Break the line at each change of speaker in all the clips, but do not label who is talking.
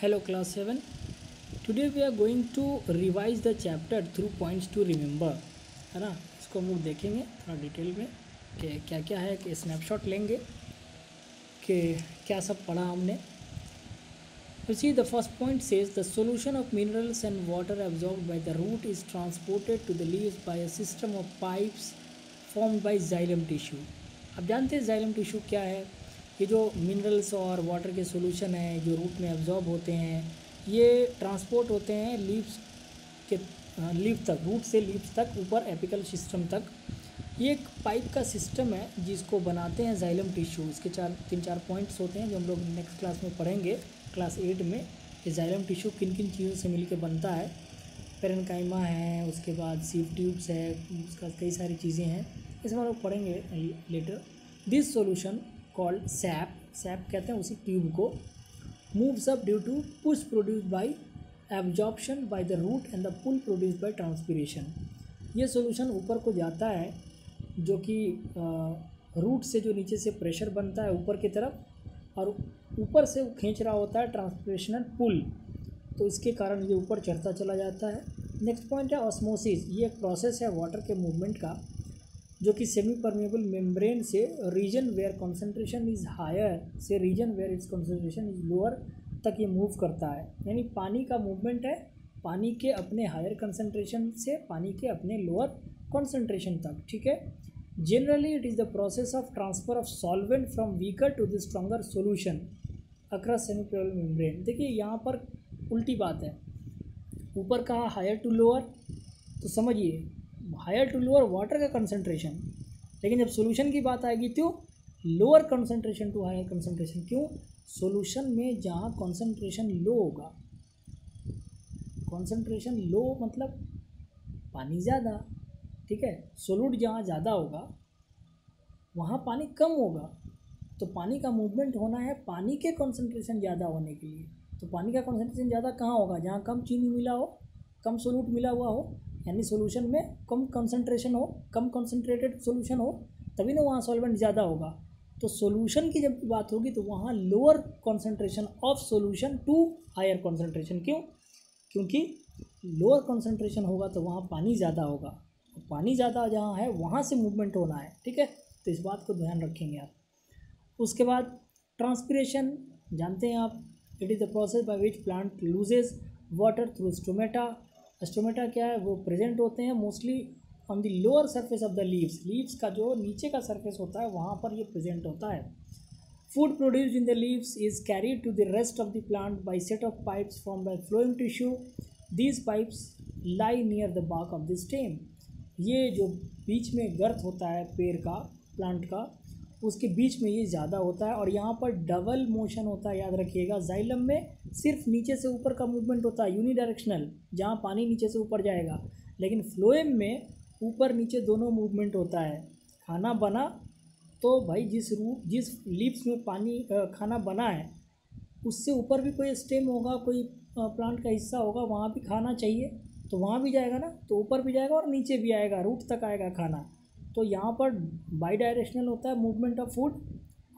Hello class 7. Today we are going to revise the chapter through points to remember, है ना। इसको हम लोग देखेंगे थोड़ा डिटेल में कि क्या क्या है, कि स्नैपशॉट लेंगे कि क्या सब पढ़ा हमने। You see, the first point says the solution of minerals and water absorbed by the root is transported to the leaves by a system of pipes formed by xylem tissue. अब जानते हैं xylem tissue क्या है। ये जो minerals और water के solution हैं जो रूट में एब्जॉर्ब होते हैं, ये ट्रांसपोर्ट होते हैं लीव्स के लीफ तक, रूट से लीव्स तक, ऊपर एपिकल सिस्टम तक। ये एक पाइप का सिस्टम है जिसको बनाते हैं जाइलम टिश्यू। इसके तीन चार पॉइंट्स होते हैं जो हम लोग नेक्स्ट क्लास में पढ़ेंगे, क्लास 8 में। ये जाइलम टिश्यू किन किन चीज़ों से मिलकर बनता है। पेरेन्काइमा है, उसके बाद सीव ट्यूब्स है, उसका कई सारी चीज़ें हैं, इसमें हम लोग पढ़ेंगे later. This solution called sap कहते हैं उसी ट्यूब को, moves up due to push produce by absorption by the root and the pull produce by transpiration. ये सॉल्यूशन ऊपर को जाता है जो कि रूट से जो नीचे से प्रेशर बनता है ऊपर की तरफ, और ऊपर से वो खींच रहा होता है ट्रांसपीरेशनल पुल, तो इसके कारण ये ऊपर चढ़ता चला जाता है। नेक्स्ट पॉइंट है ऑस्मोसिस। ये एक प्रोसेस है वाटर के मूवमेंट का जो कि सेमी परमेबल मेम्ब्रेन से region where concentration is higher से region where it's concentration is lower तक ये मूव करता है। यानी पानी का मूवमेंट है पानी के अपने हायर कंसंट्रेशन से पानी के अपने लोअर कंसंट्रेशन तक, ठीक है। Generally it is the process of transfer of solvent from weaker to the stronger solution across semi permeable membrane. देखिए यहाँ पर उल्टी बात है, ऊपर कहा हायर टू लोअर, तो समझिए हायर टू लोअर वाटर का कंसंट्रेशन, लेकिन जब सॉल्यूशन की बात आएगी तो lower concentration to higher concentration. क्यों? सॉल्यूशन में जहाँ कंसंट्रेशन लो होगा, कंसंट्रेशन लो मतलब पानी ज़्यादा, ठीक है। सोलूट जहाँ ज़्यादा होगा वहाँ पानी कम होगा, तो पानी का मूवमेंट होना है पानी के कंसंट्रेशन ज़्यादा होने के लिए। तो पानी का कंसंट्रेशन ज़्यादा कहाँ होगा? जहाँ कम चीनी मिला हो, कम सोलूट मिला हुआ हो, यानी सॉल्यूशन में कम कंसंट्रेशन हो, कम कंसंट्रेटेड सॉल्यूशन हो, तभी ना वहाँ सॉल्वेंट ज़्यादा होगा। तो सॉल्यूशन की जब बात होगी तो वहाँ lower concentration of solution to higher concentration. क्यों? क्योंकि लोअर कंसंट्रेशन होगा तो वहाँ पानी ज़्यादा होगा, पानी ज़्यादा जहाँ है वहाँ से मूवमेंट होना है, ठीक है। तो इस बात को ध्यान रखेंगे आप। उसके बाद ट्रांसपीरेशन जानते हैं आप, it is the process by which plant loses water through stomata. Stomata क्या है? वो प्रेजेंट होते हैं mostly on the lower surface of the leaves का जो नीचे का सरफेस होता है वहाँ पर ये प्रेजेंट होता है। Food produced in the leaves is carried to the rest of the plant by set of pipes form by flowing tissue. These pipes lie near the bark of the stem. ये जो बीच में गर्थ होता है पेड़ का, plant का, उसके बीच में ये ज़्यादा होता है, और यहाँ पर डबल मोशन होता है, याद रखिएगा। जाइलम में सिर्फ नीचे से ऊपर का मूवमेंट होता है यूनिडायरेक्शनल, जहाँ पानी नीचे से ऊपर जाएगा, लेकिन फ्लोएम में ऊपर नीचे दोनों मूवमेंट होता है। खाना बना तो भाई जिस लीव्स में पानी खाना बना है उससे ऊपर भी कोई स्टेम होगा, कोई प्लांट का हिस्सा होगा, वहाँ भी खाना चाहिए, तो वहाँ भी जाएगा ना, तो ऊपर भी जाएगा और नीचे भी आएगा, रूट तक आएगा खाना। तो यहाँ पर बाई डायरेक्शनल होता है मूवमेंट ऑफ फूड,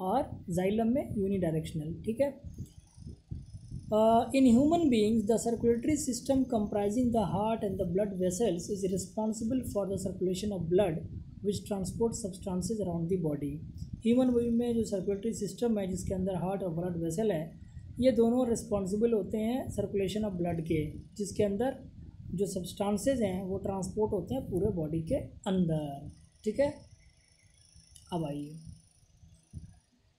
और जाइलम में यूनिडायरेक्शनल, ठीक है। In human beings, the circulatory system comprising the heart and the blood vessels is responsible for the circulation of blood, which transports substances around the body. Human being में जो circulatory system है जिसके अंदर heart और blood vessel है, ये दोनों responsible होते हैं सर्कुलेशन ऑफ ब्लड के, जिसके अंदर जो सब्सटेंसेज हैं वो ट्रांसपोर्ट होते हैं पूरे बॉडी के अंदर, ठीक है। अब आइए,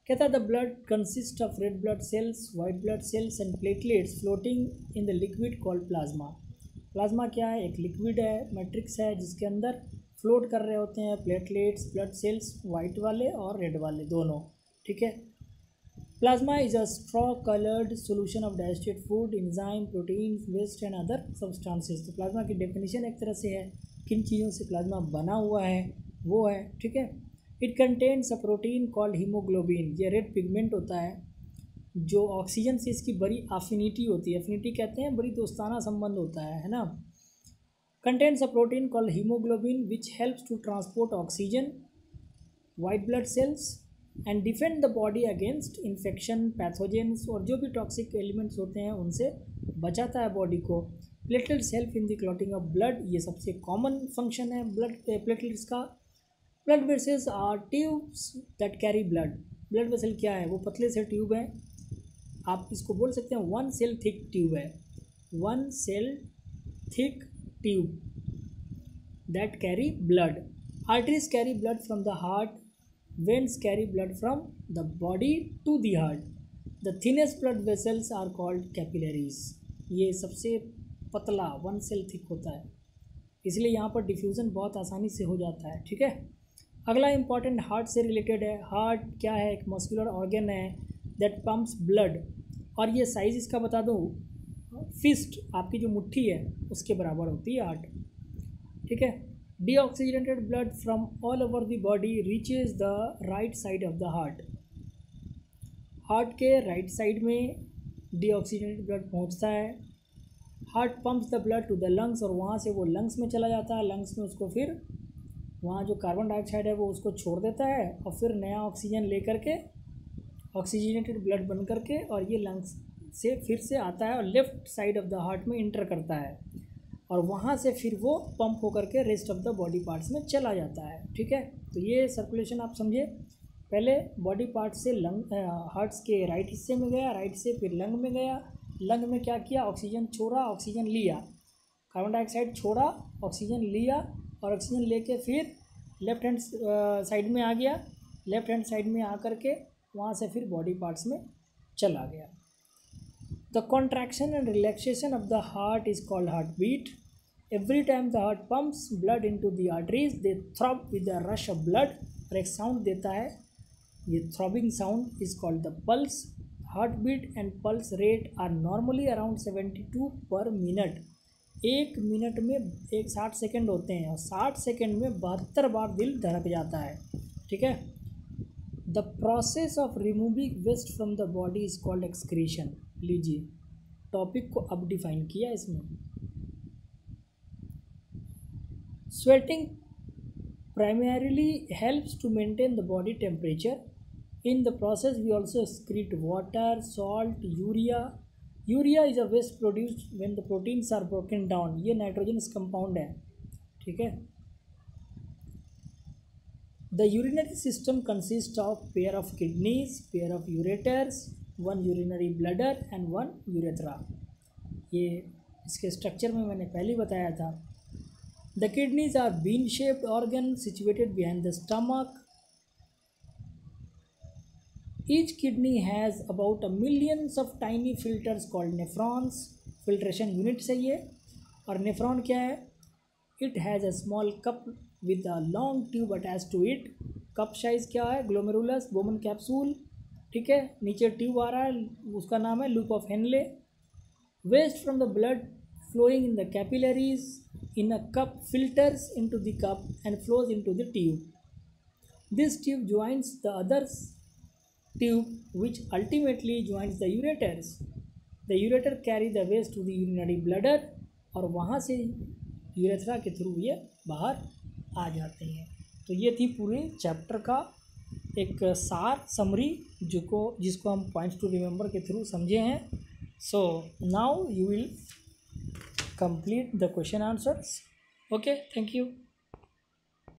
कहता है the blood consist of red blood cells, white blood cells and platelets floating in the liquid called plasma. Plasma क्या है? एक लिक्विड है, मैट्रिक्स है, जिसके अंदर फ्लोट कर रहे होते हैं प्लेटलेट्स, ब्लड सेल्स, वाइट वाले और रेड वाले दोनों, ठीक है। Plasma is a straw coloured solution of digested food, enzyme, protein, waste and other substances. तो प्लाज्मा की डेफिनेशन एक तरह से है किन चीज़ों से प्लाज्मा बना हुआ है वो है, ठीक है। It contains a protein called haemoglobin. ये रेड पिगमेंट होता है जो ऑक्सीजन से इसकी बड़ी अफिनिटी होती है, अफिनिटी कहते हैं बड़ी दोस्ताना संबंध होता है ना। Contains a protein called haemoglobin which helps to transport oxygen. White blood cells and defend the body against infection, pathogens और जो भी टॉक्सिक एलिमेंट्स होते हैं उनसे बचाता है बॉडी को। Platelets help in the clotting of blood, ये सबसे कॉमन फंक्शन है ब्लड प्लेटलेट्स का। Blood vessels are tubes that carry blood, blood vessel क्या है, वो पतले से ट्यूब है, आप इसको बोल सकते हैं वन सेल थिक ट्यूब है, one cell thick tube that carry blood. Arteries carry blood from the heart, veins carry blood from the body to the heart. The thinnest blood vessels are called capillaries. ये सबसे पतला one cell thick होता है, इसलिए यहाँ पर diffusion बहुत आसानी से हो जाता है। ठीक है, अगला इंपॉर्टेंट हार्ट से रिलेटेड है। हार्ट क्या है, एक मस्कुलर ऑर्गन है दैट पम्प्स ब्लड, और ये साइज़ इसका बता दूँ, फिस्ट आपकी जो मुट्ठी है उसके बराबर होती है हार्ट। ठीक है, deoxygenated blood from all over the body reaches the right side of the heart. Heart के राइट साइड में डीऑक्सीजनेटेड ब्लड पहुंचता है। Heart pumps the blood to the lungs, और वहाँ से वो लंग्स में चला जाता है। लंग्स में उसको फिर वहाँ जो कार्बन डाइऑक्साइड है वो उसको छोड़ देता है और फिर नया ऑक्सीजन ले करके ऑक्सीजनेटेड ब्लड बन करके और ये लंग्स से फिर से आता है और left side of the heart में इंटर करता है, और वहाँ से फिर वो पंप होकर के rest of the body parts में चला जाता है। ठीक है, तो ये सर्कुलेशन आप समझिए, पहले बॉडी पार्ट से लंग हार्ट्स के राइट हिस्से में गया, राइट से फिर लंग में गया, लंग में क्या किया, ऑक्सीजन छोड़ा, ऑक्सीजन लिया, कार्बन डाइऑक्साइड छोड़ा, ऑक्सीजन लिया, और ऑक्सीजन लेके फिर लेफ्ट हैंड साइड में आ गया, लेफ्ट हैंड साइड में आ करके वहाँ से फिर बॉडी पार्ट्स में चला गया। The contraction and relaxation of the heart is called heartbeat. Every time the heart pumps blood into the arteries, they throb with a rush of blood, और एक साउंड देता है, ये throbbing sound is called the pulse. Heartbeat and pulse rate are normally around 72 per minute. एक minute में 60 second होते हैं और 60 सेकेंड में 72 बार दिल धड़क जाता है। ठीक है, the process of removing waste from the body is called excretion. लीजिए, टॉपिक को अब डिफाइन किया इसमें। Sweating primarily helps to maintain the body temperature. In the process we also excrete water, salt, urea. Urea is a waste produced when the proteins are broken down, ये nitrogenous compound है। ठीक है, the urinary system consist of pair of kidneys, pair of ureters, one urinary bladder and one urethra. ये इसके structure में मैंने पहले बताया था। The kidneys are bean shaped organ situated behind the stomach. Each kidney has about millions of tiny filters called nephrons. Filtration units है ये। और नेफ्रॉन क्या है, it has a small cup with a long tube attach to it. Cup size क्या है, glomerulus Bowman capsule. ठीक है, नीचे ट्यूब आ रहा है, उसका नाम है loop of Henle. Waste from the blood flowing in the capillaries in a cup filters into the cup and flows into the tube. This tube joins the others tube which ultimately joins the ureters. The ureter carry the waste to the urinary bladder, और वहाँ से urethra के through ये बाहर आ जाते हैं। तो ये थी पूरे चैप्टर का एक सार समरी जिसको हम पॉइंट्स टू रिमेंबर के थ्रू समझे हैं। So now you will complete the question answers. Okay, thank you.